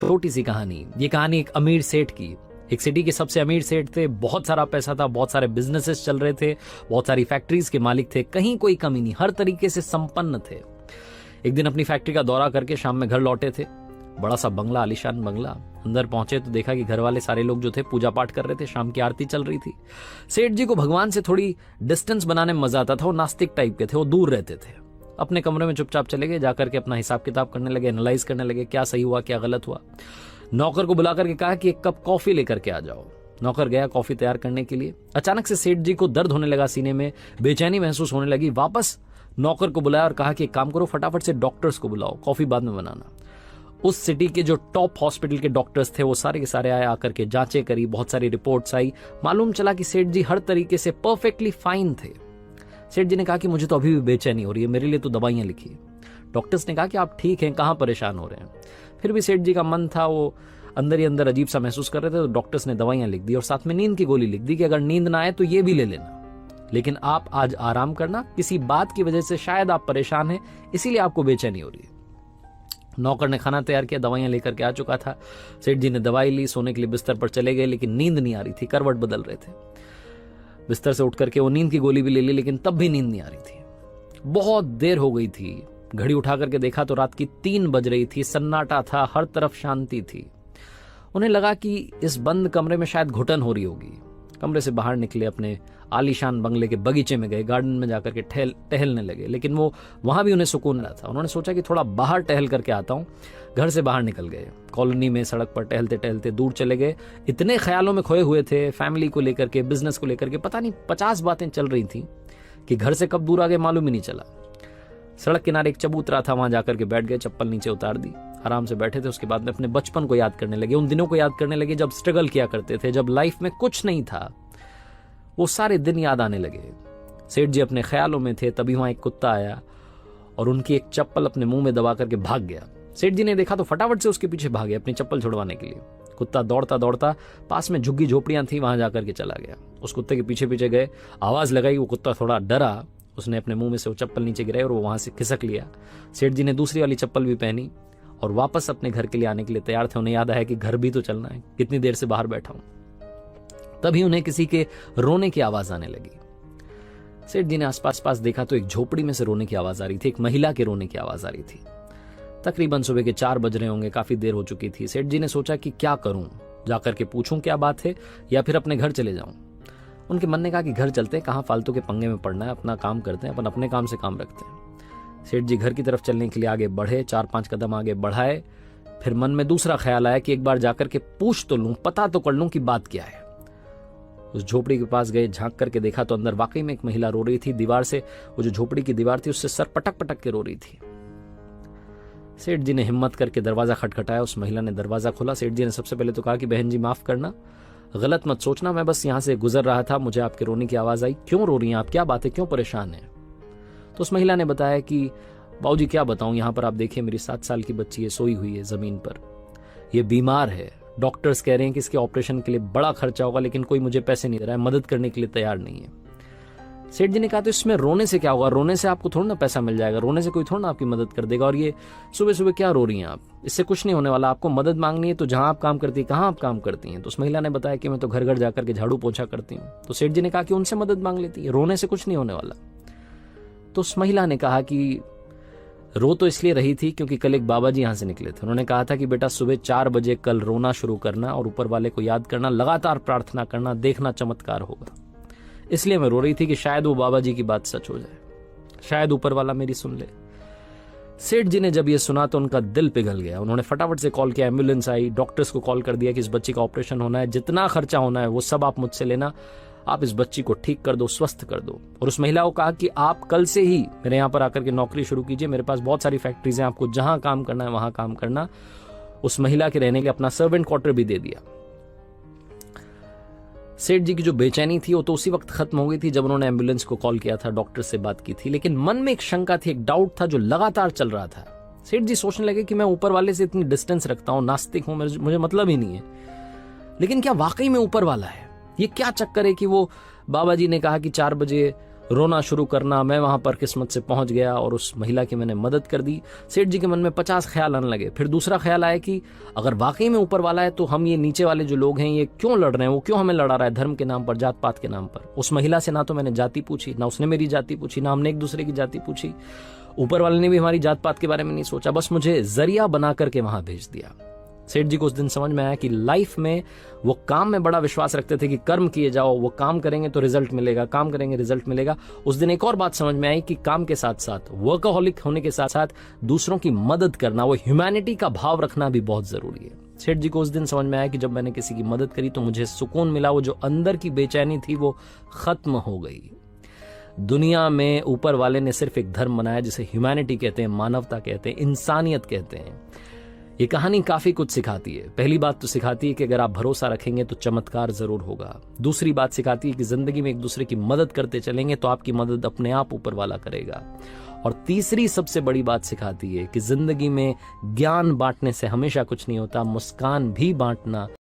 छोटी सी कहानी। ये कहानी एक अमीर सेठ की। एक सिटी के सबसे अमीर सेठ थे, बहुत सारा पैसा था, बहुत सारे बिजनेसेस चल रहे थे, बहुत सारी फैक्ट्रीज के मालिक थे, कहीं कोई कमी नहीं, हर तरीके से संपन्न थे। एक दिन अपनी फैक्ट्री का दौरा करके शाम में घर लौटे थे। बड़ा सा बंगला, आलीशान बंगला। अंदर पहुंचे तो देखा कि घर वाले सारे लोग जो थे पूजा पाठ कर रहे थे, शाम की आरती चल रही थी। सेठ जी को भगवान से थोड़ी डिस्टेंस बनाने में मजा आता था। वो नास्तिक टाइप के थे, वो दूर रहते थे। अपने कमरे में चुपचाप चले गए, जाकर के अपना हिसाब किताब करने लगे, एनालाइज करने लगे क्या सही हुआ क्या गलत हुआ। नौकर को बुला करके कहा कि एक कप कॉफी लेकर के आ जाओ। नौकर गया कॉफी तैयार करने के लिए। अचानक से सेठ जी को दर्द होने लगा सीने में, बेचैनी महसूस होने लगी। वापस नौकर को बुलाया और कहा कि एक काम करो, फटाफट से डॉक्टर्स को बुलाओ, कॉफी बाद में बनाना। उस सिटी के जो टॉप हॉस्पिटल के डॉक्टर्स थे वो सारे के सारे आए, आकर के जांचें करी, बहुत सारी रिपोर्ट्स आई। मालूम चला कि सेठ जी हर तरीके से परफेक्टली फाइन थे। सेठ जी ने कहा कि मुझे तो अभी भी बेचैनी हो रही है, मेरे लिए तो दवाइयां लिखी। डॉक्टर्स ने कहा कि आप ठीक हैं, कहां परेशान हो रहे हैं। फिर भी सेठ जी का मन था, वो अंदर ही अंदर अजीब सा महसूस कर रहे थे। तो डॉक्टर्स ने दवाइयां लिख दी और साथ में नींद की गोली लिख दी कि अगर नींद ना आए तो ये भी ले लेना, लेकिन आप आज आराम करना, किसी बात की वजह से शायद आप परेशान हैं, इसीलिए आपको बेचैनी हो रही है। नौकर ने खाना तैयार किया, दवाइयां लेकर के आ चुका था। सेठ जी ने दवाई ली, सोने के लिए बिस्तर पर चले गए, लेकिन नींद नहीं आ रही थी, करवट बदल रहे थे। बिस्तर से उठ करके वो नींद की गोली भी ले ली, लेकिन तब भी नींद नहीं आ रही थी। बहुत देर हो गई थी। घड़ी उठा करके देखा तो रात की 3 बज रही थी। सन्नाटा था, हर तरफ शांति थी। उन्हें लगा कि इस बंद कमरे में शायद घुटन हो रही होगी। कमरे से बाहर निकले, अपने आलीशान बंगले के बगीचे में गए, गार्डन में जाकर के टहलने लगे, लेकिन वो वहां भी उन्हें सुकून मिला था। उन्होंने सोचा कि थोड़ा बाहर टहल करके आता हूं। घर से बाहर निकल गए, कॉलोनी में सड़क पर टहलते टहलते दूर चले गए। इतने ख्यालों में खोए हुए थे, फैमिली को लेकर के, बिजनेस को लेकर के, पता नहीं 50 बातें चल रही थी कि घर से कब दूर आ गए मालूम ही नहीं चला। सड़क किनारे एक चबूतरा था, वहां जाकर के बैठ गए, चप्पल नीचे उतार दी, आराम से बैठे थे। उसके बाद में अपने बचपन को याद करने लगे, उन दिनों को याद करने लगे जब स्ट्रगल किया करते थे, जब लाइफ में कुछ नहीं था। वो सारे दिन याद आने लगे। सेठ जी अपने ख्यालों में थे, तभी वहां एक कुत्ता आया और उनकी एक चप्पल अपने मुंह में दबा करके भाग गया। सेठ जी ने देखा तो फटाफट से उसके पीछे भागे अपनी चप्पल छुड़वाने के लिए। कुत्ता दौड़ता दौड़ता पास में झुग्गी झोपड़ियां थी, वहां जाकर के चला गया। उस कुत्ते के पीछे पीछे गए, आवाज लगाई, वो कुत्ता थोड़ा डरा, उसने अपने मुंह में से वो चप्पल नीचे गिराई और वो वहां से खिसक लिया। सेठ जी ने दूसरी वाली चप्पल भी पहनी और वापस अपने घर के लिए आने के लिए तैयार थे। उन्हें याद आया कि घर भी तो चलना है, कितनी देर से बाहर बैठा हूं। तभी उन्हें किसी के रोने की आवाज आने लगी। सेठ जी ने आसपास पास देखा तो एक झोपड़ी में से रोने की आवाज आ रही थी, एक महिला के रोने की आवाज आ रही थी। तकरीबन सुबह के 4 बज रहे होंगे, काफी देर हो चुकी थी। सेठ जी ने सोचा कि क्या करूं, जाकर के पूछूं क्या बात है या फिर अपने घर चले जाऊं। उनके मन ने कहा कि घर चलते हैं, कहां फालतू के पंगे में पड़ना है, अपना काम करते हैं, अपन अपने काम से काम रखते हैं। सेठ जी घर की तरफ चलने के लिए आगे बढ़े, 4-5 कदम आगे बढ़ाए। फिर मन में दूसरा ख्याल आया कि एक बार जाकर के पूछ तो लूं, पता तो कर लूं कि बात क्या है। उस झोपड़ी के पास गए, झांक करके देखा तो अंदर वाकई में एक महिला रो रही थी। दीवार से, वो जो झोपड़ी की दीवार थी, उससे सर पटक पटक के रो रही थी। सेठ जी ने हिम्मत करके दरवाजा खटखटाया, उस महिला ने दरवाजा खोला। सेठ जी ने सबसे पहले तो कहा कि बहन जी माफ करना, गलत मत सोचना, मैं बस यहां से गुजर रहा था, मुझे आपके रोने की आवाज आई। क्यों रो रही हैं आप, क्या बात है, क्यों परेशान है? तो उस महिला ने बताया कि बाबूजी क्या बताऊं, यहां पर आप देखिए मेरी 7 साल की बच्ची है, सोई हुई है जमीन पर, ये बीमार है। डॉक्टर्स कह रहे हैं कि इसके ऑपरेशन के लिए बड़ा खर्चा होगा, लेकिन कोई मुझे पैसे नहीं दे रहा है, मदद करने के लिए तैयार नहीं है। सेठ जी ने कहा तो इसमें रोने से क्या होगा, रोने से आपको थोड़ा ना पैसा मिल जाएगा, रोने से कोई थोड़ा ना आपकी मदद कर देगा। और ये सुबह सुबह क्या रो रही हैं आप, इससे कुछ नहीं होने वाला। आपको मदद मांगनी है तो जहां आप काम करती है, कहां आप काम करती हैं? तो उस महिला ने बताया कि मैं तो घर घर जाकर के झाड़ू पोछा करती हूँ। तो सेठ जी ने कहा कि उनसे मदद मांग लेती है, रोने से कुछ नहीं होने वाला। तो उस महिला ने कहा कि रो तो इसलिए रही थी क्योंकि कल एक बाबा जी यहां से निकले थे। उन्होंने कहा था कि बेटा सुबह 4 बजे कल रोना शुरू करना और ऊपर वाले को याद करना, लगातार प्रार्थना करना, देखना चमत्कार होगा। इसलिए मैं रो रही थी कि शायद वो बाबा जी की बात सच हो जाए, शायद ऊपर वाला मेरी सुन ले। सेठ जी ने जब ये सुना तो उनका दिल पिघल गया। उन्होंने फटाफट से कॉल किया, एम्बुलेंस आई, डॉक्टर्स को कॉल कर दिया कि इस बच्ची का ऑपरेशन होना है, जितना खर्चा होना है वो सब आप मुझसे लेना, आप इस बच्ची को ठीक कर दो, स्वस्थ कर दो। और उस महिला को कहा कि आप कल से ही मेरे यहाँ पर आकर के नौकरी शुरू कीजिए, मेरे पास बहुत सारी फैक्ट्रीज हैं, आपको जहां काम करना है वहां काम करना। उस महिला के रहने के लिए अपना सर्वेंट क्वार्टर भी दे दिया। सेठ जी की जो बेचैनी थी वो तो उसी वक्त खत्म हो गई थी जब उन्होंने एम्बुलेंस को कॉल किया था, डॉक्टर से बात की थी। लेकिन मन में एक शंका थी, एक डाउट था जो लगातार चल रहा था। सेठ जी सोचने लगे कि मैं ऊपर वाले से इतनी डिस्टेंस रखता हूं, नास्तिक हूं, मुझे मतलब ही नहीं है, लेकिन क्या वाकई में ऊपर वाला है? ये क्या चक्कर है कि वो बाबा जी ने कहा कि 4 बजे रोना शुरू करना। मैं वहां पर किस्मत से पहुंच गया और उस महिला की मैंने मदद कर दी। सेठ जी के मन में 50 ख्याल आने लगे। फिर दूसरा ख्याल आया कि अगर वाकई में ऊपर वाला है तो हम ये नीचे वाले जो लोग हैं ये क्यों लड़ रहे हैं, वो क्यों हमें लड़ा रहा है धर्म के नाम पर, जात पात के नाम पर। उस महिला से ना तो मैंने जाति पूछी, ना उसने मेरी जाति पूछी, ना हमने एक दूसरे की जाति पूछी, ऊपर वाले ने भी हमारी जात पात के बारे में नहीं सोचा, बस मुझे जरिया बना करके वहां भेज दिया। सेठ जी को उस दिन समझ में आया कि लाइफ में वो काम में बड़ा विश्वास रखते थे कि कर्म किए जाओ, वो काम करेंगे तो रिजल्ट मिलेगा, काम करेंगे रिजल्ट मिलेगा। उस दिन एक और बात समझ में आई कि काम के साथ साथ, वर्कहोलिक होने के साथ साथ दूसरों की मदद करना, वो ह्यूमैनिटी का भाव रखना भी बहुत जरूरी है। सेठ जी को उस दिन समझ में आया कि जब मैंने किसी की मदद करी तो मुझे सुकून मिला, वो जो अंदर की बेचैनी थी वो खत्म हो गई। दुनिया में ऊपर वाले ने सिर्फ एक धर्म बनाया जिसे ह्यूमैनिटी कहते हैं, मानवता कहते हैं, इंसानियत कहते हैं। ये कहानी काफी कुछ सिखाती है। पहली बात तो सिखाती है कि अगर आप भरोसा रखेंगे तो चमत्कार जरूर होगा। दूसरी बात सिखाती है कि जिंदगी में एक दूसरे की मदद करते चलेंगे तो आपकी मदद अपने आप ऊपर वाला करेगा। और तीसरी सबसे बड़ी बात सिखाती है कि जिंदगी में ज्ञान बांटने से हमेशा कुछ नहीं होता, मुस्कान भी बांटना